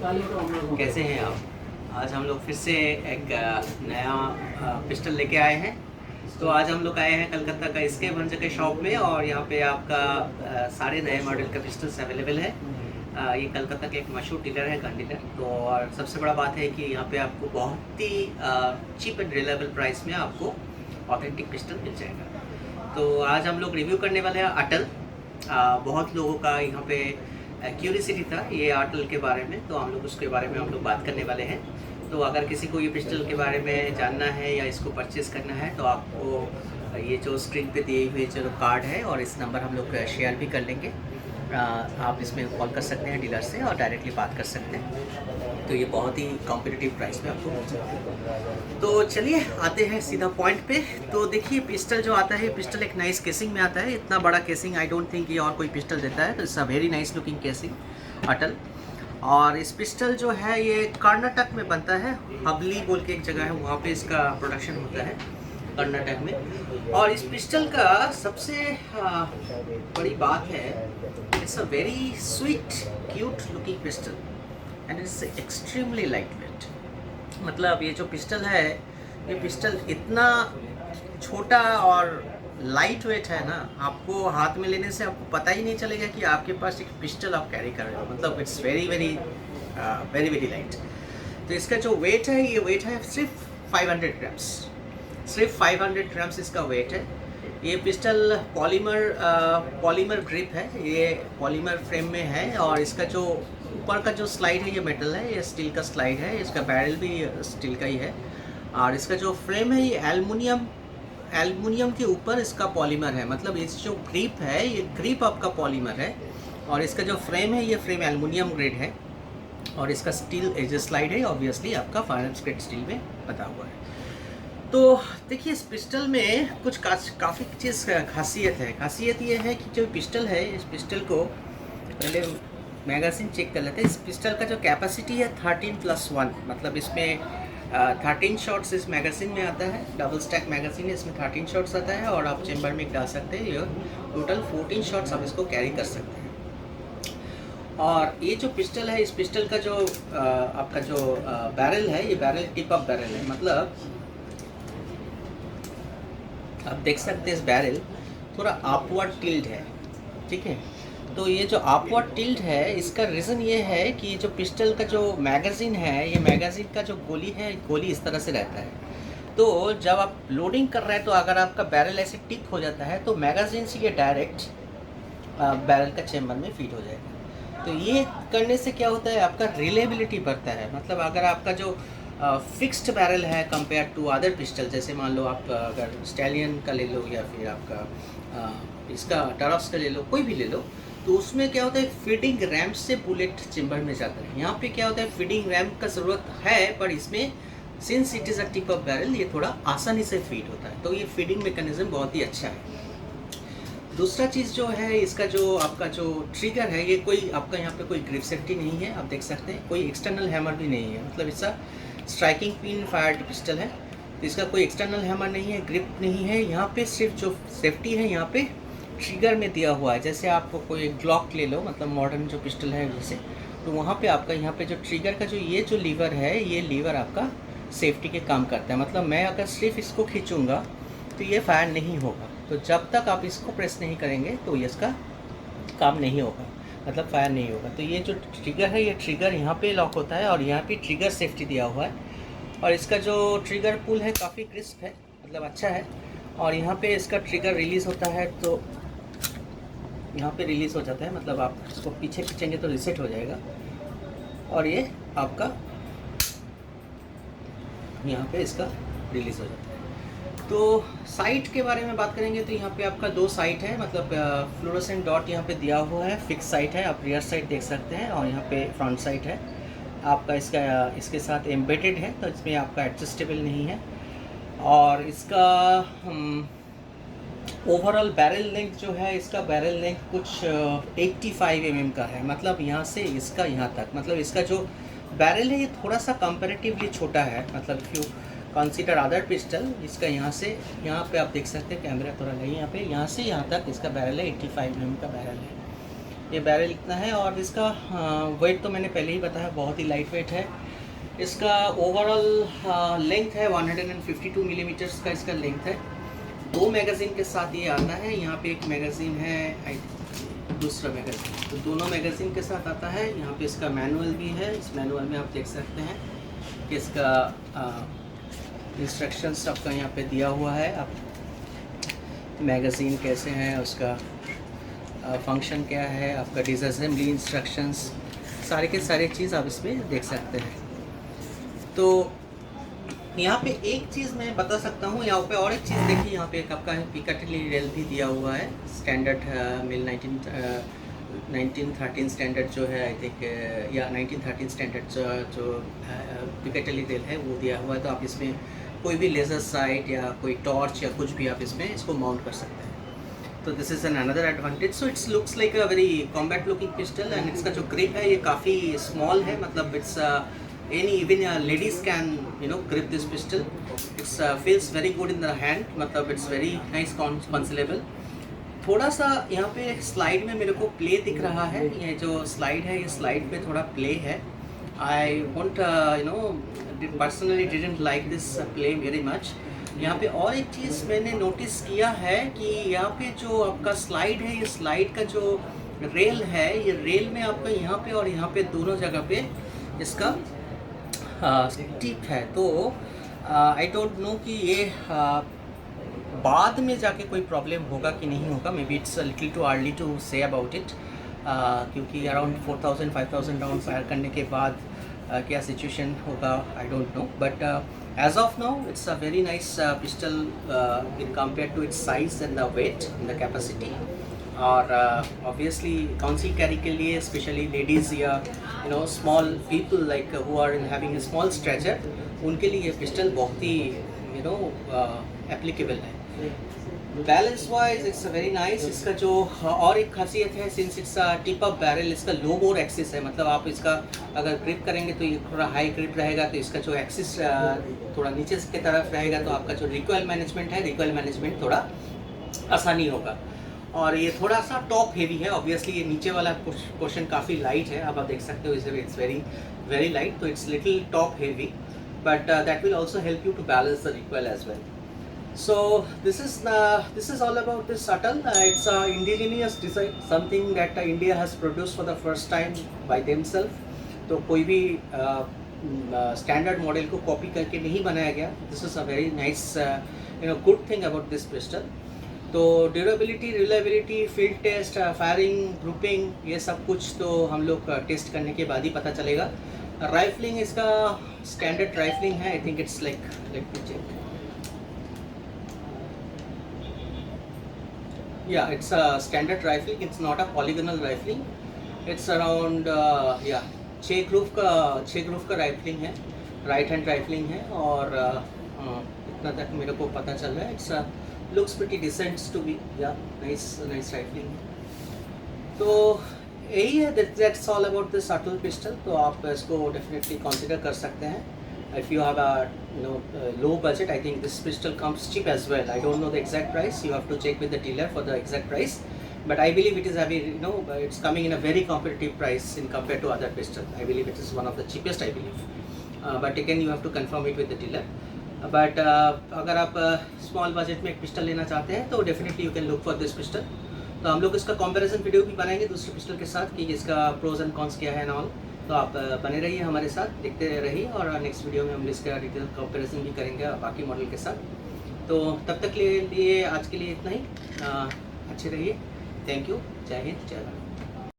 कैसे हैं आप? आज हम लोग फिर से एक नया पिस्टल लेके आए हैं। तो आज हम लोग आए हैं कलकत्ता का इसके भंज के शॉप में, और यहाँ पे आपका सारे नए मॉडल का पिस्टल्स अवेलेबल है। ये कलकत्ता के एक मशहूर डीलर है, गन डीलर। तो और सबसे बड़ा बात है कि यहाँ पे आपको बहुत ही चीप एंड रिलायबल प्राइस में आपको ऑथेंटिक पिस्टल मिल जाएगा। तो आज हम लोग रिव्यू करने वाले हैं अटल। बहुत लोगों का यहाँ पे क्यूरियसिटी था ये अटल के बारे में, तो हम लोग उसके बारे में हम लोग बात करने वाले हैं। तो अगर किसी को ये पिस्टल के बारे में जानना है या इसको परचेज़ करना है तो आपको ये जो स्क्रीन पे दिए हुए जो कार्ड है और इस नंबर हम लोग शेयर भी कर लेंगे। आप इसमें कॉल कर सकते हैं डीलर से और डायरेक्टली बात कर सकते हैं। तो ये बहुत ही कॉम्पिटिटिव प्राइस में आपको मिल जाएगा। तो चलिए आते हैं सीधा पॉइंट पे। तो देखिए पिस्टल जो आता है, पिस्टल एक नाइस केसिंग में आता है। इतना बड़ा केसिंग आई डोंट थिंक ये और कोई पिस्टल देता है। तो it's a very nice looking casing अटल। और इस पिस्टल जो है ये कर्नाटक में बनता है। हबली बोल के एक जगह है, वहाँ पे इसका प्रोडक्शन होता है कर्नाटक में। और इस पिस्टल का सबसे बड़ी बात है, it's a very sweet cute looking pistol and it's extremely light weight. मतलब ये जो पिस्टल है, ये पिस्टल इतना छोटा और लाइट वेट है ना, आपको हाथ में लेने से आपको पता ही नहीं चलेगा कि आपके पास एक पिस्टल आप कैरी कर रहे हो। मतलब it's very very very very light. तो इसका जो वेट है, ये वेट है सिर्फ 500 ग्राम्स। सिर्फ 500 ग्राम्स इसका वेट है। ये पिस्टल पॉलीमर ग्रिप है, ये पॉलीमर फ्रेम में है। और इसका जो ऊपर का जो स्लाइड है ये मेटल है, ये स्टील का स्लाइड है। इसका बैरल भी स्टील का ही है। और इसका जो फ्रेम है ये एल्युमिनियम के ऊपर इसका पॉलीमर है। मतलब इस जो ग्रिप है, ये ग्रिप आपका पॉलीमर है। और इसका जो फ्रेम है, ये फ्रेम एल्युमिनियम ग्रेड है। और इसका स्टील एज स्लाइड है, ऑब्वियसली आपका फाइनेंस ग्रेड स्टील में बता हुआ है। तो देखिए इस पिस्टल में कुछ काफ़ी चीज़ खासियत है। खासियत ये है कि जो पिस्टल है, इस पिस्टल को पहले मैगज़ीन चेक कर लेते हैं। इस पिस्टल का जो कैपेसिटी है 13+1, मतलब इसमें 13 शॉट्स इस मैगज़ीन में आता है। डबल स्टैक मैगज़ीन है, इसमें 13 शॉट्स आता है और आप चेम्बर में डाल सकते हैं। ये टोटल 14 शॉट्स आप इसको कैरी कर सकते हैं। और ये जो पिस्टल है, इस पिस्टल का जो आपका जो बैरल है, ये बैरल टिप अप बैरल है। मतलब आप देख सकते हैं इस बैरल थोड़ा अपवर्ड टिल्ट है, ठीक है। तो ये जो अपवर्ड टिल्ट है, इसका रीज़न ये है कि जो पिस्टल का जो मैगज़ीन है, ये मैगज़ीन का जो गोली है, गोली इस तरह से रहता है। तो जब आप लोडिंग कर रहे हैं तो अगर आपका बैरल ऐसे टिप हो जाता है तो मैगज़ीन से ये डायरेक्ट बैरल का चेम्बर में फिट हो जाएगा। तो ये करने से क्या होता है, आपका रिलेबिलिटी बढ़ता है। मतलब अगर आपका जो फिक्स्ड बैरल है कंपेयर टू अदर पिस्टल, जैसे मान लो आप अगर स्टैलियन का ले लो या फिर आपका इसका टरॉक्स का ले लो, कोई भी ले लो, तो उसमें क्या होता है फीडिंग रैम्प से बुलेट चेम्बर में जाता है। यहाँ पे क्या होता है फीडिंग रैम्प का ज़रूरत है, पर इसमें since it is a tip of barrel ये थोड़ा आसानी से फीड होता है। तो ये फीडिंग मैकेनिज्म बहुत ही अच्छा है। दूसरा चीज़ जो है, इसका जो आपका जो ट्रिगर है, ये कोई आपका यहाँ पे कोई ग्रिप सेफ्टी नहीं है। आप देख सकते हैं कोई एक्सटर्नल हैमर भी नहीं है। मतलब इसका स्ट्राइकिंग पिन फायर्ड पिस्टल है, तो इसका कोई एक्सटर्नल हैमर नहीं है, ग्रिप नहीं है। यहाँ पे सिर्फ जो सेफ्टी है यहाँ पे ट्रिगर में दिया हुआ है। जैसे आपको कोई ग्लॉक ले लो, मतलब मॉडर्न जो पिस्टल है जैसे, तो वहाँ पे आपका यहाँ पे जो ट्रिगर का जो ये जो लीवर है, ये लीवर आपका सेफ्टी के काम करता है। मतलब मैं अगर सिर्फ इसको खींचूँगा तो ये फायर नहीं होगा। तो जब तक आप इसको प्रेस नहीं करेंगे तो ये इसका काम नहीं होगा, मतलब फायर नहीं होगा। तो ये जो ट्रिगर है, ये ट्रिगर यहाँ पे लॉक होता है और यहाँ पे ट्रिगर सेफ्टी दिया हुआ है। और इसका जो ट्रिगर पुल है काफ़ी क्रिस्प है, मतलब अच्छा है। और यहाँ पे इसका ट्रिगर रिलीज़ होता है तो यहाँ पे रिलीज़ हो जाता है, मतलब आप इसको पीछे खींचेंगे तो रिसेट हो जाएगा। और ये आपका यहाँ पे इसका रिलीज़ हो जाता है। तो साइट के बारे में बात करेंगे तो यहाँ पे आपका 2 साइट है। मतलब फ्लोरोसेंट डॉट यहाँ पे दिया हुआ है, फिक्स साइट है। आप रियर साइड देख सकते हैं और यहाँ पे फ्रंट साइट है आपका। इसके साथ एम्बेडेड है, तो इसमें आपका एडजस्टेबल नहीं है। और इसका ओवरऑल बैरल लेंथ जो है, इसका बैरल लेंथ कुछ 85 mm का है। मतलब यहाँ से इसका यहाँ तक, मतलब इसका जो बैरल है ये थोड़ा सा कंपैरेटिवली छोटा है। मतलब if you consider other pistol, इसका यहाँ से यहाँ पे आप देख सकते हैं, कैमरा थोड़ा नहीं यहाँ पे, यहाँ से यहाँ तक इसका बैरल है 85 mm का बैरल है। ये बैरल इतना है और इसका वेट तो मैंने पहले ही बताया, बहुत ही लाइट वेट है। इसका ओवरऑल लेंथ है 152 मिलीमीटर्स का इसका लेंथ है। 2 मैगज़ीन के साथ ये आता है। यहाँ पे एक मैगज़ीन है, दूसरा मैगज़ीन, तो दोनों मैगज़ीन के साथ आता है। यहाँ पे इसका मैनुअल भी है। इस मैनुअल में आप देख सकते हैं कि इसका इंस्ट्रक्शंस आपका यहाँ पे दिया हुआ है। आप मैगज़ीन कैसे हैं, उसका फंक्शन क्या है, आपका डिसअसेंबली इंस्ट्रक्शंस, सारे के सारे चीज़ आप इसमें देख सकते हैं। तो यहाँ पे एक चीज़ मैं बता सकता हूँ, यहाँ पे और एक चीज़ देखिए, यहाँ पे एक आपका पिकाटिली रेल भी दिया हुआ है। स्टैंडर्ड मिल 1913 स्टैंडर्ड जो है, आई थिंक, या 1913 स्टैंडर्ड जो पिकाटिली रेल है वो दिया हुआ है। तो आप इसमें कोई भी लेज़र साइट या कोई टॉर्च या कुछ भी आप इसमें इसको माउंट कर सकते हैं। तो this is an another advantage. So it's looks like a very combat looking pistol and इसका जो ग्रिप है ये काफ़ी स्मॉल है, मतलब it's any even ladies can grip this pistol. It's feels very good in the hand, मतलब it's very nice concealable। थोड़ा सा यहाँ पे स्लाइड में मेरे को प्ले दिख रहा है। ये जो स्लाइड है, ये स्लाइड पे थोड़ा प्ले है। I won't personally didn't like this play very much. यहाँ पे और एक चीज़ मैंने नोटिस किया है कि यहाँ पे जो आपका स्लाइड है, ये स्लाइड का जो रेल है, ये रेल में आपका यहाँ पे और यहाँ पे दोनों जगह पे इसका टिप है। तो आई डोंट नो कि ये बाद में जाके कोई प्रॉब्लम होगा कि नहीं होगा। Maybe it's little too early to say about it, क्योंकि अराउंड 4000-5000 राउंड फायर करने के बाद क्या सिचुएशन होगा I don't know. But as of now it's a very nice pistol in compare to its size and the weight and the capacity. और obviously conceal carry के लिए specially ladies या small people like who are in having small stature, उनके लिए ये pistol बहुत ही applicable है। Balance wise it's very nice. इसका जो और एक खासियत है, since its tip up barrel, इसका लो बोर एक्सिस है, मतलब आप इसका अगर ग्रिप करेंगे तो ये थोड़ा हाई ग्रिप रहेगा, तो इसका जो एक्सिस थोड़ा नीचे की तरफ रहेगा, तो आपका जो रिकॉइल मैनेजमेंट है, रिकॉइल मैनेजमेंट थोड़ा आसानी होगा। और ये थोड़ा सा टॉप हेवी है। ऑब्वियसली ये नीचे वाला पोर्शन काफ़ी लाइट है, अब आप देख सकते हो इसे, इट्स वेरी वेरी लाइट, तो it's little top heavy, but that will also help you to balance the recoil as well. So this is all about this shuttle. It's a indigenous design, something that India has produced for the first time by themselves. तो कोई भी standard model को copy करके नहीं बनाया गया। This is a very nice good thing about this pistol. तो durability, reliability, field test, firing, grouping, ये सब कुछ तो हम लोग टेस्ट करने के बाद ही पता चलेगा। राइफलिंग इसका स्टैंडर्ड राइफलिंग है, I think it's like, let me check, yeah, it's a standard rifling, it's not a polygonal rifling, it's around 6 groove का राइफलिंग है, राइट हैंड राइफलिंग है। और इतना तक मेरे को पता चल रहा है। It's looks pretty decent to be, या नाइस राइफलिंग। तो यही है, that's all about this shuttle pistol. तो आप इसको डेफिनेटली कंसिडर कर सकते हैं। If you have a low budget, I think this pistol comes cheap as well. I don't know the exact price. You have to check with the dealer for the exact price. But I believe it is it's coming in a very competitive price in compared to other pistol. I believe it is one of the cheapest, I believe. But again, you have to confirm it with the dealer. But अगर आप small budget में एक pistol लेना चाहते हैं तो definitely you can look for this pistol. तो हम लोग इसका comparison video भी बनाएंगे दूसरे पिस्टल के साथ कि इसका pros and cons क्या है and all. तो आप बने रहिए हमारे साथ, देखते रहिए, और नेक्स्ट वीडियो में हम इसका डिटेल कंपैरिजन भी करेंगे बाकी मॉडल के साथ। तो तब तक के लिए आज के लिए इतना ही। अच्छे रहिए। Thank you. जय हिंद, जय भारत।